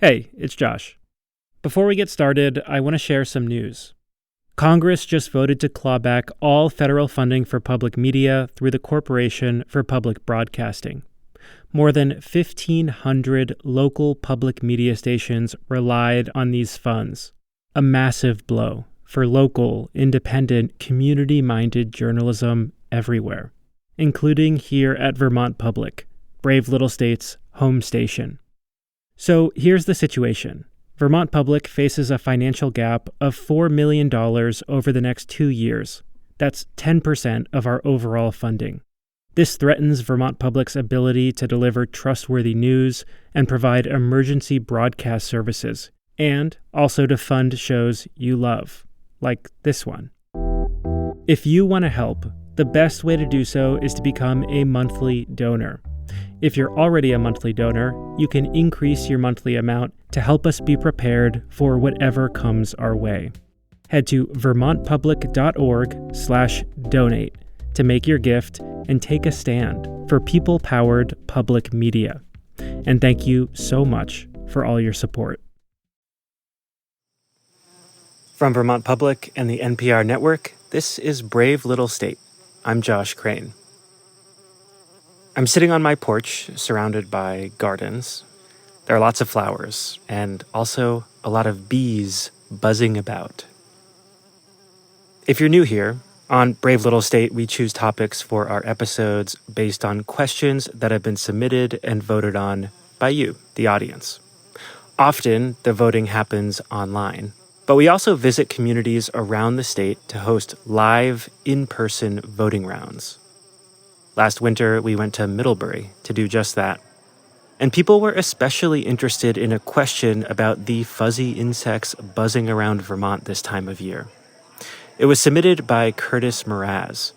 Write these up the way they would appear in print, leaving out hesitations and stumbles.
Hey, it's Josh. Before we get started, I want to share some news. Congress just voted to claw back all federal funding for public media through the Corporation for Public Broadcasting. More than 1,500 local public media stations relied on these funds. A massive blow for local, independent, community-minded journalism everywhere, including here at Vermont Public, Brave Little State's home station. So here's the situation. Vermont Public faces a financial gap of $4 million over the next 2 years. That's 10% of our overall funding. This threatens Vermont Public's ability to deliver trustworthy news and provide emergency broadcast services, and also to fund shows you love, like this one. If you want to help, the best way to do so is to become a monthly donor. If you're already a monthly donor, you can increase your monthly amount to help us be prepared for whatever comes our way. Head to vermontpublic.org/donate to make your gift and take a stand for people-powered public media. And thank you so much for all your support. From Vermont Public and the NPR Network, this is Brave Little State. I'm Josh Crane. I'm sitting on my porch, surrounded by gardens. There are lots of flowers, and also a lot of bees buzzing about. If you're new here, on Brave Little State, we choose topics for our episodes based on questions that have been submitted and voted on by you, the audience. Often, the voting happens online, but we also visit communities around the state to host live, in-person voting rounds. Last winter, we went to Middlebury to do just that. And people were especially interested in a question about the fuzzy insects buzzing around Vermont this time of year. It was submitted by Curtis Mraz,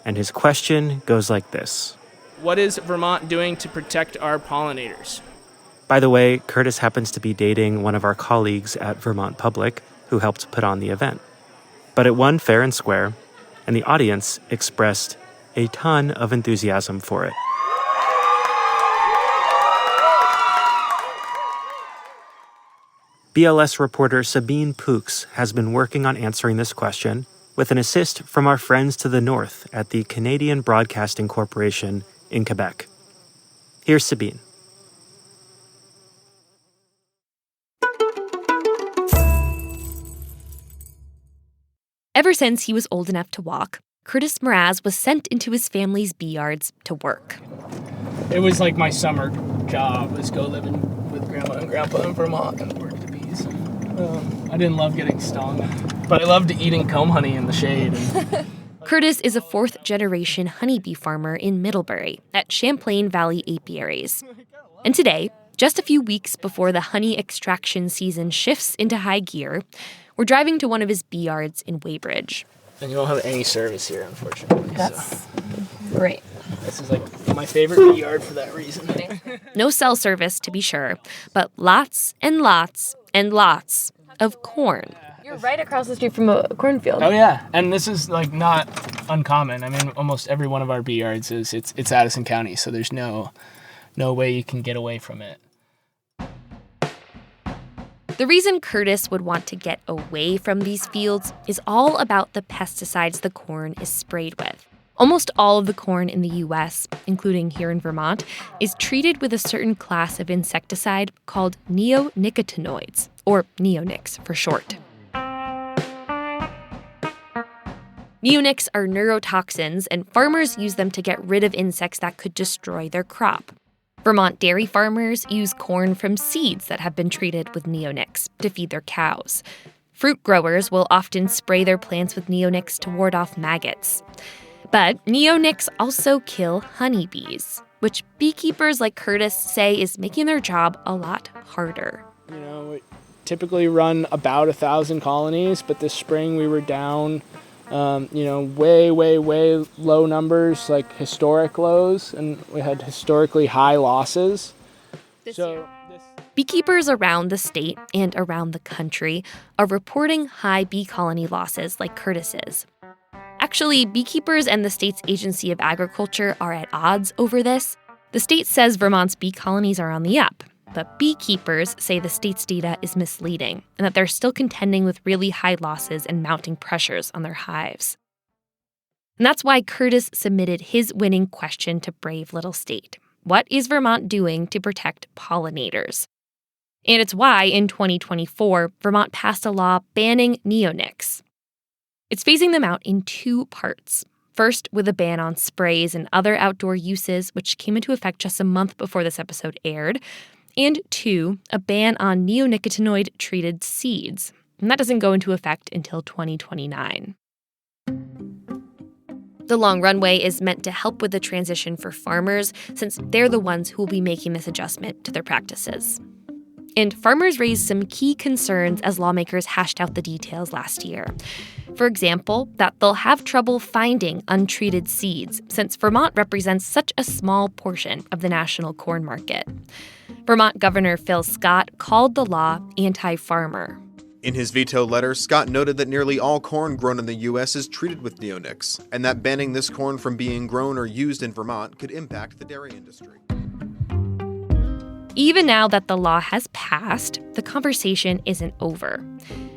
and his question goes like this. What is Vermont doing to protect our pollinators? By the way, Curtis happens to be dating one of our colleagues at Vermont Public who helped put on the event. But it won fair and square, and the audience expressed a ton of enthusiasm for it. BLS reporter Sabine Poux has been working on answering this question with an assist from our friends to the north at the Canadian Broadcasting Corporation in Quebec. Here's Sabine. Ever since he was old enough to walk, Curtis Mraz was sent into his family's bee yards to work. It was like my summer job, was go living with Grandma and Grandpa in Vermont and work the bees. I didn't love getting stung, but I loved eating comb honey in the shade. Curtis is a fourth-generation honeybee farmer in Middlebury at Champlain Valley Apiaries. And today, just a few weeks before the honey extraction season shifts into high gear, we're driving to one of his bee yards in Weybridge. And you don't have any service here, unfortunately. That's great. This is like my favorite bee yard for that reason. No cell service, to be sure, but lots and lots and lots of corn. You're right across the street from a cornfield. Oh yeah, and this is like not uncommon. I mean, almost every one of our bee yards it's Addison County, so there's no way you can get away from it. The reason Curtis would want to get away from these fields is all about the pesticides the corn is sprayed with. Almost all of the corn in the U.S., including here in Vermont, is treated with a certain class of insecticide called neonicotinoids, or neonics for short. Neonics are neurotoxins, and farmers use them to get rid of insects that could destroy their crop. Vermont dairy farmers use corn from seeds that have been treated with neonics to feed their cows. Fruit growers will often spray their plants with neonics to ward off maggots. But neonics also kill honeybees, which beekeepers like Curtis say is making their job a lot harder. You know, we typically run about 1,000 colonies, but this spring we were down way low numbers, like historic lows, and we had historically high losses. Beekeepers around the state and around the country are reporting high bee colony losses like Curtis's. Actually, beekeepers and the state's Agency of Agriculture are at odds over this. The state says Vermont's bee colonies are on the up, But beekeepers say the state's data is misleading and that they're still contending with really high losses and mounting pressures on their hives. And that's why Curtis submitted his winning question to Brave Little State. What is Vermont doing to protect pollinators? And it's why, in 2024, Vermont passed a law banning neonics. It's phasing them out in two parts. First, with a ban on sprays and other outdoor uses, which came into effect just a month before this episode aired. And two, a ban on neonicotinoid-treated seeds. And that doesn't go into effect until 2029. The long runway is meant to help with the transition for farmers, since they're the ones who will be making this adjustment to their practices. And farmers raised some key concerns as lawmakers hashed out the details last year. For example, that they'll have trouble finding untreated seeds, since Vermont represents such a small portion of the national corn market. Vermont Governor Phil Scott called the law anti-farmer. In his veto letter, Scott noted that nearly all corn grown in the U.S. is treated with neonics, and that banning this corn from being grown or used in Vermont could impact the dairy industry. Even now that the law has passed, the conversation isn't over.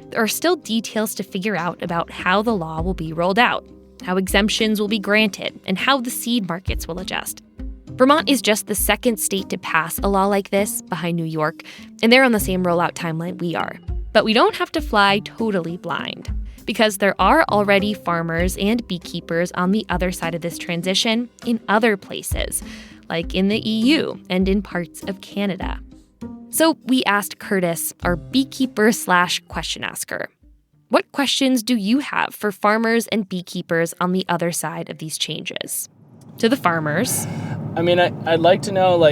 There are still details to figure out about how the law will be rolled out, how exemptions will be granted, and how the seed markets will adjust. Vermont is just the second state to pass a law like this, behind New York, and they're on the same rollout timeline we are. But we don't have to fly totally blind, because there are already farmers and beekeepers on the other side of this transition in other places, like in the EU and in parts of Canada. So we asked Curtis, our beekeeper/question asker, what questions do you have for farmers and beekeepers on the other side of these changes? To the farmers. I'd like to know,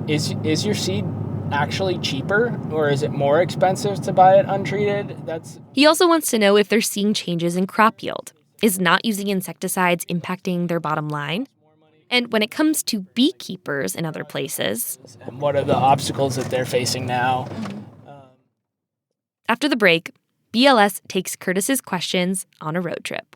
is your seed actually cheaper, or is it more expensive to buy it untreated? He also wants to know if they're seeing changes in crop yield. Is not using insecticides impacting their bottom line? And when it comes to beekeepers in other places, what are the obstacles that they're facing now? After the break, BLS takes Curtis's questions on a road trip.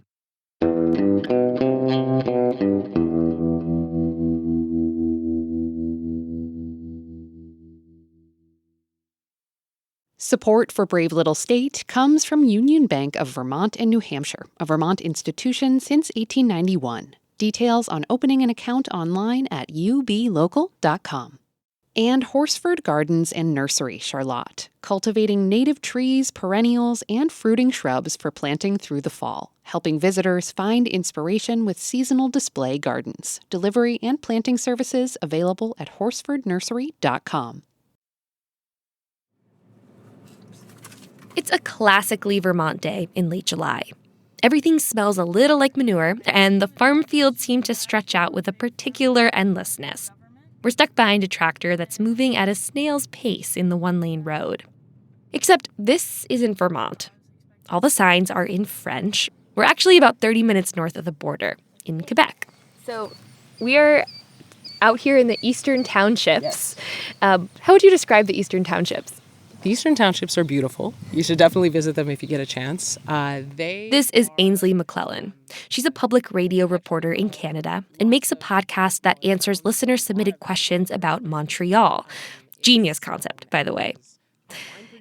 Support for Brave Little State comes from Union Bank of Vermont and New Hampshire, a Vermont institution since 1891. Details on opening an account online at ublocal.com. And Horsford Gardens and Nursery, Charlotte, cultivating native trees, perennials, and fruiting shrubs for planting through the fall, helping visitors find inspiration with seasonal display gardens. Delivery and planting services available at horsfordnursery.com. It's a classically Vermont day in late July. Everything smells a little like manure, and the farm fields seem to stretch out with a particular endlessness. We're stuck behind a tractor that's moving at a snail's pace in the one-lane road. Except this isn't Vermont. All the signs are in French. We're actually about 30 minutes north of the border, in Quebec. So we are out here in the Eastern Townships. Yes. How would you describe the Eastern Townships? The Eastern Townships are beautiful. You should definitely visit them if you get a chance. This is Ainsley McClellan. She's a public radio reporter in Canada and makes a podcast that answers listener-submitted questions about Montreal. Genius concept, by the way.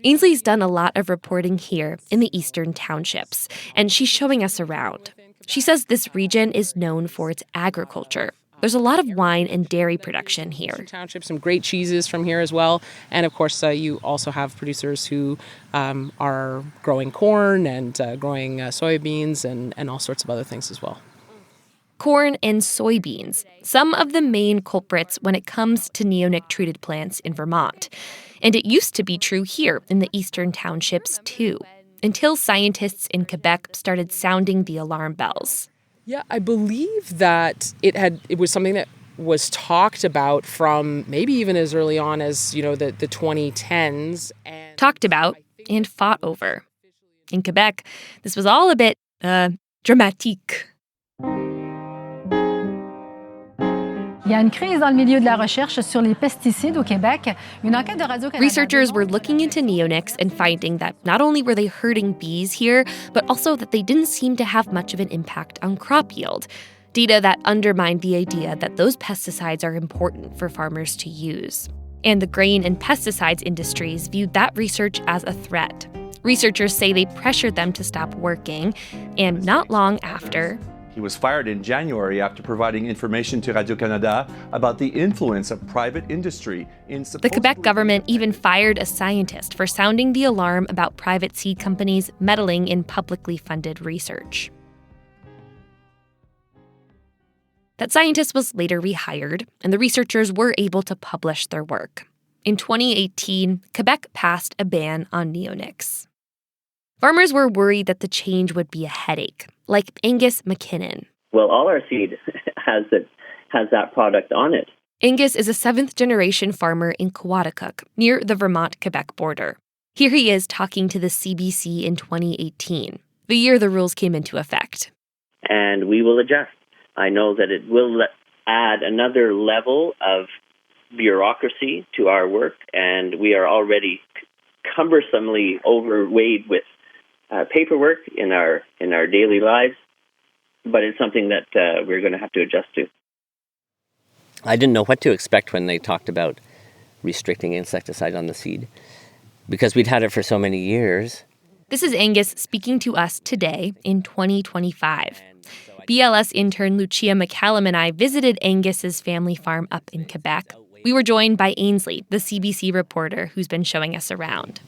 Ainsley's done a lot of reporting here in the Eastern Townships, and she's showing us around. She says this region is known for its agriculture. There's a lot of wine and dairy production here. Township, some great cheeses from here as well. And of course, you also have producers who are growing corn and growing soybeans and all sorts of other things as well. Corn and soybeans, some of the main culprits when it comes to neonic-treated plants in Vermont. And it used to be true here in the Eastern Townships, too, until scientists in Quebec started sounding the alarm bells. Yeah, I believe that it was something that was talked about from maybe even as early on as, the 2010s. And talked about and fought over. In Quebec, this was all a bit, dramatique. Il y a une crise dans le milieu de la recherche sur les pesticides au Québec. Une enquête de Radio-Canada. Researchers were looking into neonics and finding that not only were they hurting bees here, but also that they didn't seem to have much of an impact on crop yield. Data that undermined the idea that those pesticides are important for farmers to use. And the grain and pesticides industries viewed that research as a threat. Researchers say they pressured them to stop working, and not long after, he was fired in January after providing information to Radio-Canada about the influence of private industry in the Quebec government even fired a scientist for sounding the alarm about private seed companies meddling in publicly funded research. That scientist was later rehired, and the researchers were able to publish their work. In 2018, Quebec passed a ban on neonics. Farmers were worried that the change would be a headache, like Angus McKinnon. Well, all our seed has that product on it. Angus is a seventh-generation farmer in Quebec, near the Vermont-Quebec border. Here he is talking to the CBC in 2018, the year the rules came into effect. And we will adjust. I know that it will add another level of bureaucracy to our work, and we are already cumbersomely overweighted with paperwork in our daily lives, but it's something that we're going to have to adjust to. I didn't know what to expect when they talked about restricting insecticide on the seed, because we'd had it for so many years. This is Angus speaking to us today in 2025. BLS intern Lucia McCallum and I visited Angus's family farm up in Quebec. We were joined by Ainsley, the CBC reporter who's been showing us around.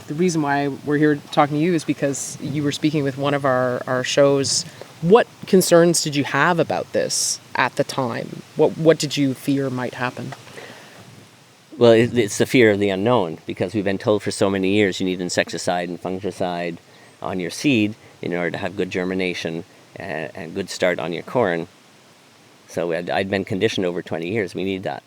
The reason why we're here talking to you is because you were speaking with one of our shows. What concerns did you have about this at the time? What did you fear might happen? Well, it's the fear of the unknown, because we've been told for so many years you need insecticide and fungicide on your seed in order to have good germination and good start on your corn. So I'd been conditioned over 20 years. We need that.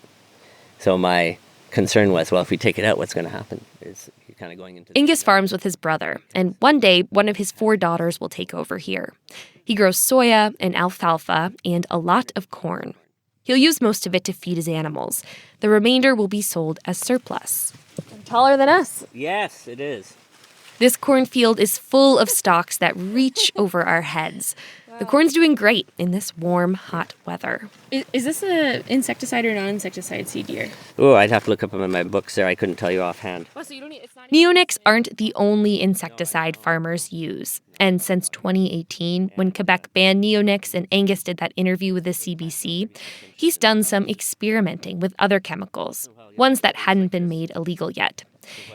So my concern was, well, if we take it out, what's going to happen? You're kind of going into Angus farms with his brother, and one day, one of his 4 daughters will take over here. He grows soya and alfalfa and a lot of corn. He'll use most of it to feed his animals. The remainder will be sold as surplus. Taller than us. Yes, it is. This cornfield is full of stalks that reach over our heads. The corn's doing great in this warm, hot weather. Is this an insecticide or non-insecticide seed year? Oh, I'd have to look up in my books there. I couldn't tell you offhand. Well, so you don't need, Neonics aren't the only insecticide farmers use. And since 2018, when Quebec banned neonics and Angus did that interview with the CBC, he's done some experimenting with other chemicals, ones that hadn't been made illegal yet.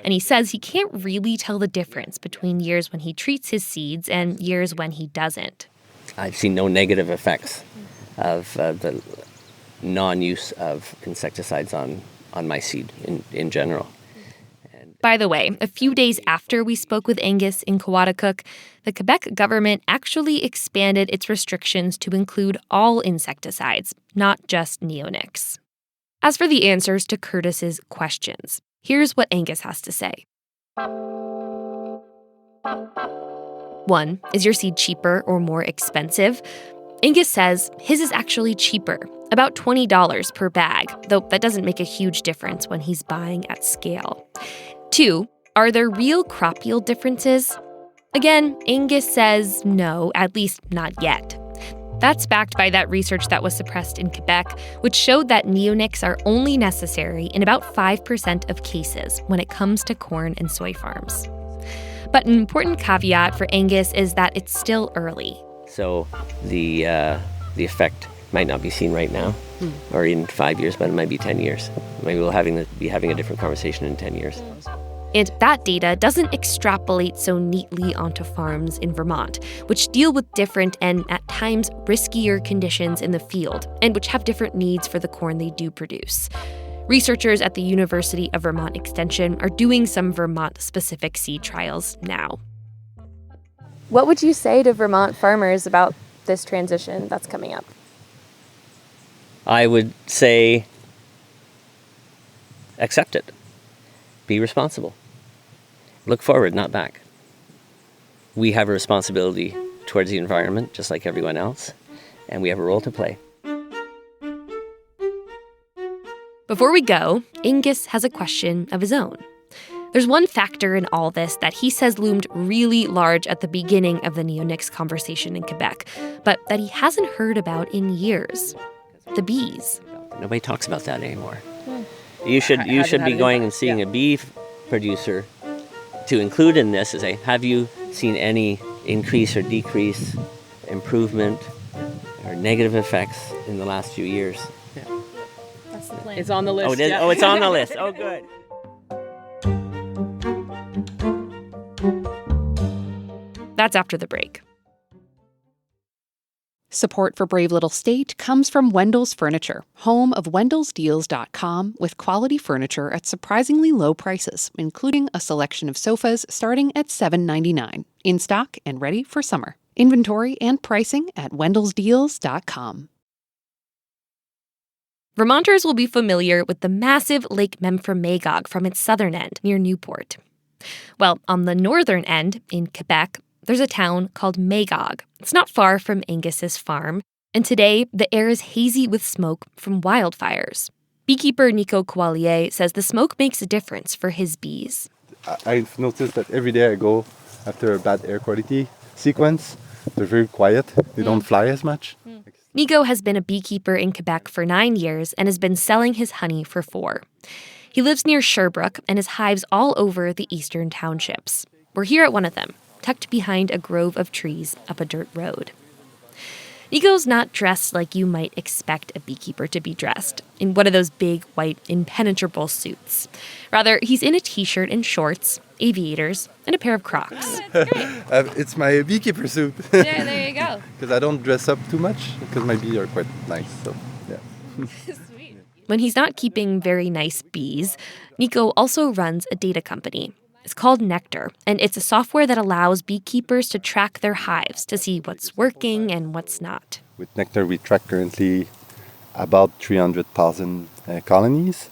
And he says he can't really tell the difference between years when he treats his seeds and years when he doesn't. I've seen no negative effects of the non-use of insecticides on my seed in general. By the way, a few days after we spoke with Angus in Quebec, the Quebec government actually expanded its restrictions to include all insecticides, not just neonics. As for the answers to Curtis's questions, here's what Angus has to say. 1, is your seed cheaper or more expensive? Angus says his is actually cheaper, about $20 per bag, though that doesn't make a huge difference when he's buying at scale. 2, are there real crop yield differences? Again, Angus says no, at least not yet. That's backed by that research that was suppressed in Quebec, which showed that neonics are only necessary in about 5% of cases when it comes to corn and soy farms. But an important caveat for Angus is that it's still early. So the effect might not be seen right now, or in 5 years, but it might be 10 years. Maybe we'll be having a different conversation in 10 years. And that data doesn't extrapolate so neatly onto farms in Vermont, which deal with different and, at times, riskier conditions in the field, and which have different needs for the corn they do produce. Researchers at the University of Vermont Extension are doing some Vermont-specific seed trials now. What would you say to Vermont farmers about this transition that's coming up? I would say accept it. Be responsible. Look forward, not back. We have a responsibility towards the environment, just like everyone else, and we have a role to play. Before we go, Angus has a question of his own. There's one factor in all this that he says loomed really large at the beginning of the neonics conversation in Quebec, but that he hasn't heard about in years. The bees. Nobody talks about that anymore. You should be going and seeing a bee producer to include in this and say, have you seen any increase or decrease, improvement, or negative effects in the last few years? Yeah. That's the plan. It's on the list. Oh, yeah. it's on the list. Oh, good. That's after the break. Support for Brave Little State comes from Wendell's Furniture, home of wendellsdeals.com, with quality furniture at surprisingly low prices, including a selection of sofas starting at $7.99, in stock and ready for summer. Inventory and pricing at wendellsdeals.com. Vermonters will be familiar with the massive Lake Memphremagog from its southern end near Newport. Well, on the northern end, in Quebec, there's a town called Magog. It's not far from Angus's farm, and today the air is hazy with smoke from wildfires. Beekeeper Nico Coallier says the smoke makes a difference for his bees. I've noticed that every day I go after a bad air quality sequence, they're very quiet. They don't fly as much. Nico has been a beekeeper in Quebec for 9 years and has been selling his honey for 4. He lives near Sherbrooke and has hives all over the eastern townships. We're here at one of them, tucked behind a grove of trees up a dirt road. Nico's not dressed like you might expect a beekeeper to be dressed, in one of those big, white, impenetrable suits. Rather, he's in a t-shirt and shorts, aviators, and a pair of Crocs. It's my beekeeper suit. Yeah, there you go. Because I don't dress up too much, because my bees are quite nice, so yeah. Sweet. When he's not keeping very nice bees, Nico also runs a data company. It's called Nectar, and it's a software that allows beekeepers to track their hives to see what's working and what's not. With Nectar, we track currently about 300,000 colonies,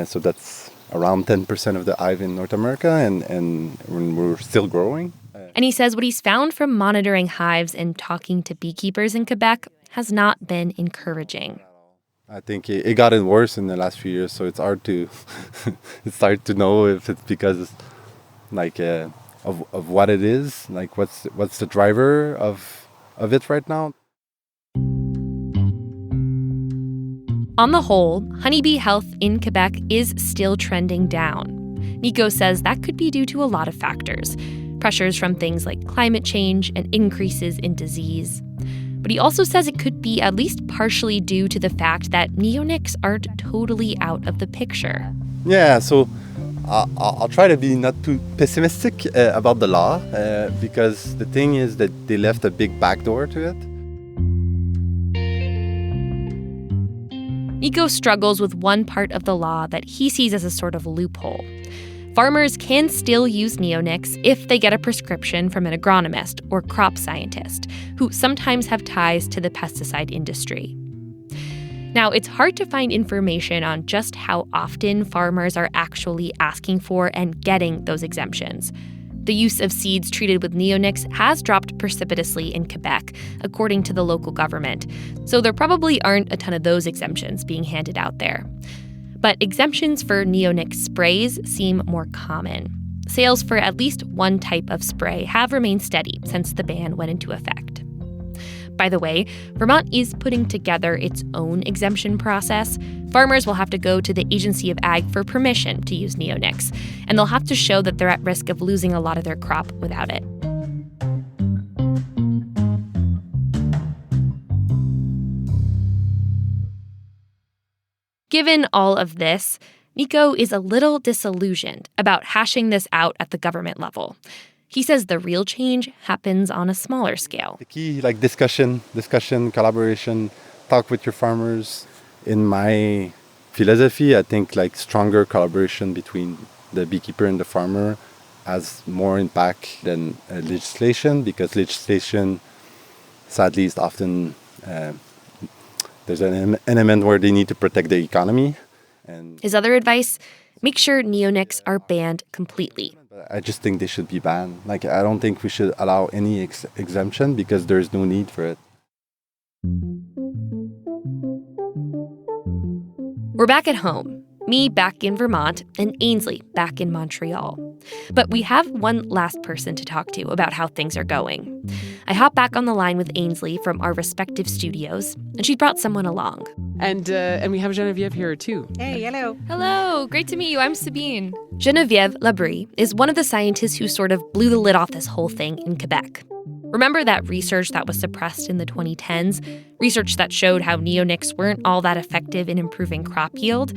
so that's around 10% of the hive in North America, and we're still growing. And he says what he's found from monitoring hives and talking to beekeepers in Quebec has not been encouraging. I think it gotten worse in the last few years, so it's hard to know if it's because of what it is, like what's the driver of it right now. On the whole, honeybee health in Quebec is still trending down. Nico says that could be due to a lot of factors. Pressures from things like climate change and increases in disease. But he also says it could be at least partially due to the fact that neonics aren't totally out of the picture. Yeah, so I'll try to be not too pessimistic about the law, because the thing is that they left a big backdoor to it. Nico struggles with one part of the law that he sees as a sort of loophole. Farmers can still use neonics if they get a prescription from an agronomist or crop scientist, who sometimes have ties to the pesticide industry. Now, it's hard to find information on just how often farmers are actually asking for and getting those exemptions. The use of seeds treated with neonics has dropped precipitously in Quebec, according to the local government, so there probably aren't a ton of those exemptions being handed out there. But exemptions for neonic sprays seem more common. Sales for at least one type of spray have remained steady since the ban went into effect. By the way, Vermont is putting together its own exemption process. Farmers will have to go to the Agency of Ag for permission to use neonics, and they'll have to show that they're at risk of losing a lot of their crop without it. Given all of this, Nico is a little disillusioned about hashing this out at the government level. He says the real change happens on a smaller scale. The key, discussion, collaboration, talk with your farmers. In my philosophy, I think stronger collaboration between the beekeeper and the farmer has more impact than legislation, because legislation, sadly, is often there's an element where they need to protect the economy. And his other advice: make sure neonics are banned completely. I just think they should be banned. I don't think we should allow any exemption, because there's no need for it. We're back at home. me back in Vermont and Ainsley back in Montreal. But we have one last person to talk to about how things are going. I hop back on the line with Ainsley from our respective studios, and she brought someone along. And we have Geneviève here too. Hey, hello. Hello, great to meet you. I'm Sabine. Geneviève Labrie is one of the scientists who sort of blew the lid off this whole thing in Quebec. Remember that research that was suppressed in the 2010s? Research that showed how neonics weren't all that effective in improving crop yield?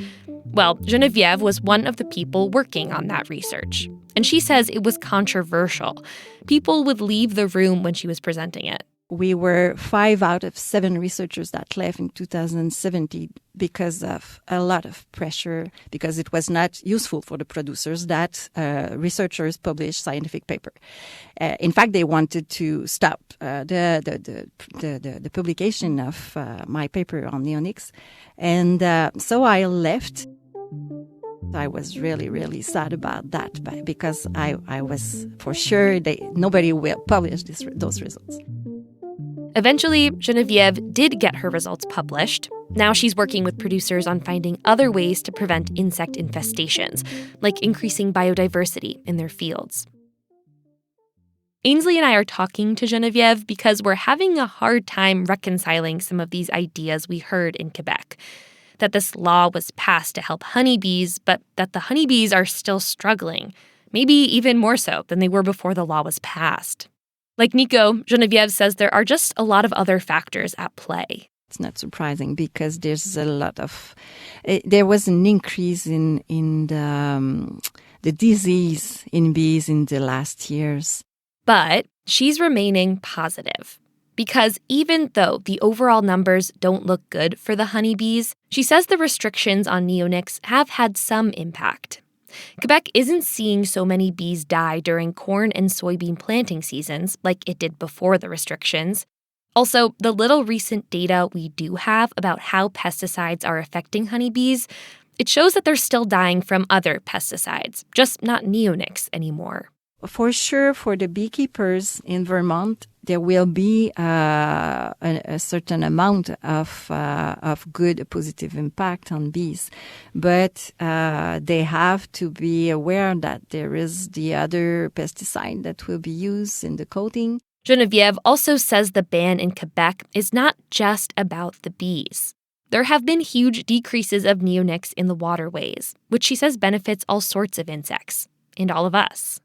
Well, Geneviève was one of the people working on that research. And she says it was controversial. People would leave the room when she was presenting it. We were 5 out of 7 researchers that left in 2017 because of a lot of pressure, because it was not useful for the producers that researchers publish scientific paper. In fact, they wanted to stop the publication of my paper on neonics. And so I left. I was really, really sad about that because I was for sure nobody will publish those results. Eventually, Geneviève did get her results published. Now she's working with producers on finding other ways to prevent insect infestations, like increasing biodiversity in their fields. Ainsley and I are talking to Geneviève because we're having a hard time reconciling some of these ideas we heard in Quebec. That this law was passed to help honeybees, but that the honeybees are still struggling, maybe even more so than they were before the law was passed. Like Nico, Geneviève says there are just a lot of other factors at play. It's not surprising because there's a lot of... there was an increase in the disease in bees in the last years. But she's remaining positive. Because even though the overall numbers don't look good for the honeybees, she says the restrictions on neonics have had some impact. Quebec isn't seeing so many bees die during corn and soybean planting seasons like it did before the restrictions. Also, the little recent data we do have about how pesticides are affecting honeybees, it shows that they're still dying from other pesticides, just not neonics anymore. For sure, for the beekeepers in Vermont, there will be a certain amount of good positive impact on bees. But they have to be aware that there is the other pesticide that will be used in the coating. Geneviève also says the ban in Quebec is not just about the bees. There have been huge decreases of neonics in the waterways, which she says benefits all sorts of insects, and all of us.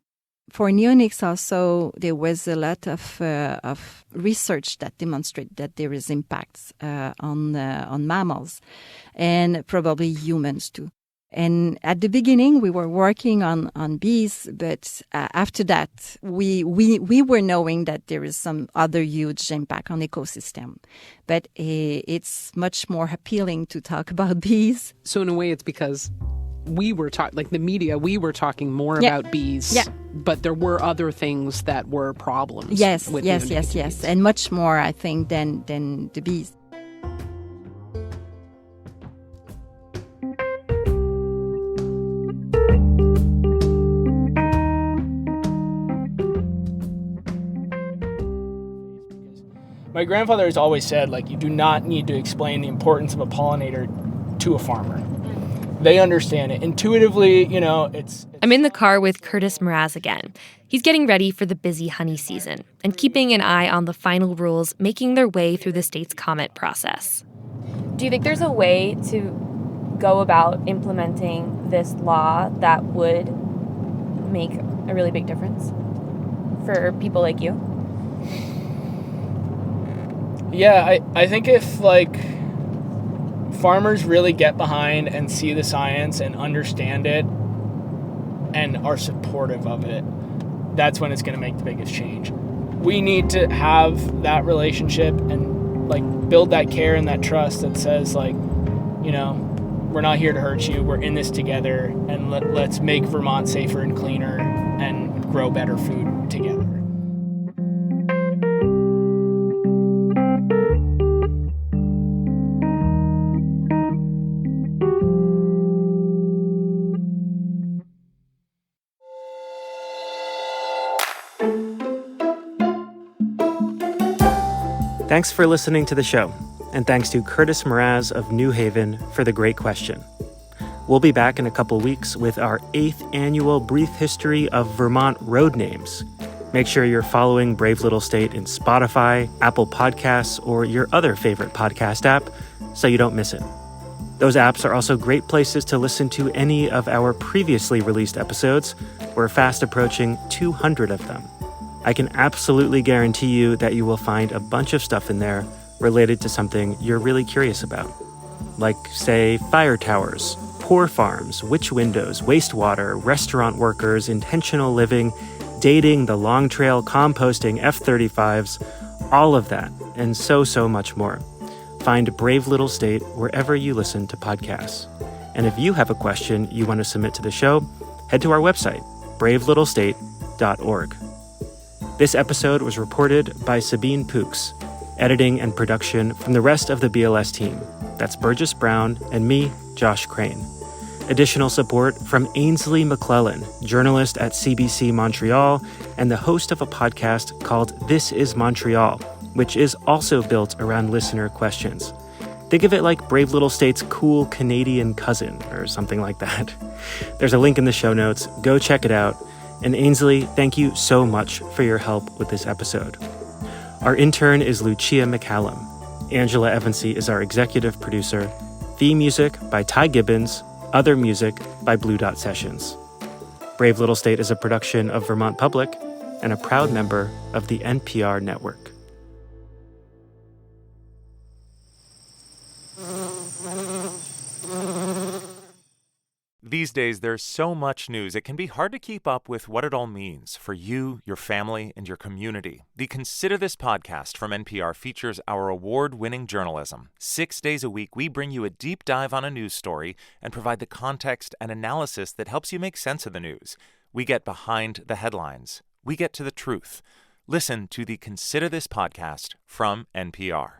For neonics also, there was a lot of research that demonstrate that there is impacts on mammals and probably humans too. And at the beginning, we were working on bees, but after that, we were knowing that there is some other huge impact on ecosystem. But it's much more appealing to talk about bees. So in a way, it's because we were talking, like the media, we were talking more about bees, but there were other things that were problems. Yes, with yes, and much more, I think, than the bees. My grandfather has always said, like, you do not need to explain the importance of a pollinator to a farmer. They understand it. Intuitively, it's... I'm in the car with Curtis Mraz again. He's getting ready for the busy honey season and keeping an eye on the final rules making their way through the state's comment process. Do you think there's a way to go about implementing this law that would make a really big difference for people like you? Yeah, I think if, farmers really get behind and see the science and understand it and are supportive of it, that's when it's going to make the biggest change. We need to have that relationship and build that care and that trust that says we're not here to hurt you, we're in this together, and let's make Vermont safer and cleaner and grow better food together. Thanks for listening to the show, and thanks to Curtis Mraz of New Haven for the great question. We'll be back in a couple weeks with our 8th annual Brief History of Vermont Road Names. Make sure you're following Brave Little State in Spotify, Apple Podcasts, or your other favorite podcast app so you don't miss it. Those apps are also great places to listen to any of our previously released episodes. We're fast approaching 200 of them. I can absolutely guarantee you that you will find a bunch of stuff in there related to something you're really curious about. Like, say, fire towers, poor farms, witch windows, wastewater, restaurant workers, intentional living, dating, the long trail, composting, F-35s, all of that, and so much more. Find Brave Little State wherever you listen to podcasts. And if you have a question you want to submit to the show, head to our website, bravelittlestate.org. This episode was reported by Sabine Pooks, editing and production from the rest of the BLS team. That's Burgess Brown and me, Josh Crane. Additional support from Ainsley McClellan, journalist at CBC Montreal and the host of a podcast called This is Montreal, which is also built around listener questions. Think of it like Brave Little State's cool Canadian cousin or something like that. There's a link in the show notes. Go check it out. And Ainsley, thank you so much for your help with this episode. Our intern is Lucia McCallum. Angela Evansy is our executive producer. Theme music by Ty Gibbons. Other music by Blue Dot Sessions. Brave Little State is a production of Vermont Public and a proud member of the NPR Network. These days, there's so much news, it can be hard to keep up with what it all means for you, your family, and your community. The Consider This podcast from NPR features our award-winning journalism. 6 days a week, we bring you a deep dive on a news story and provide the context and analysis that helps you make sense of the news. We get behind the headlines. We get to the truth. Listen to the Consider This podcast from NPR.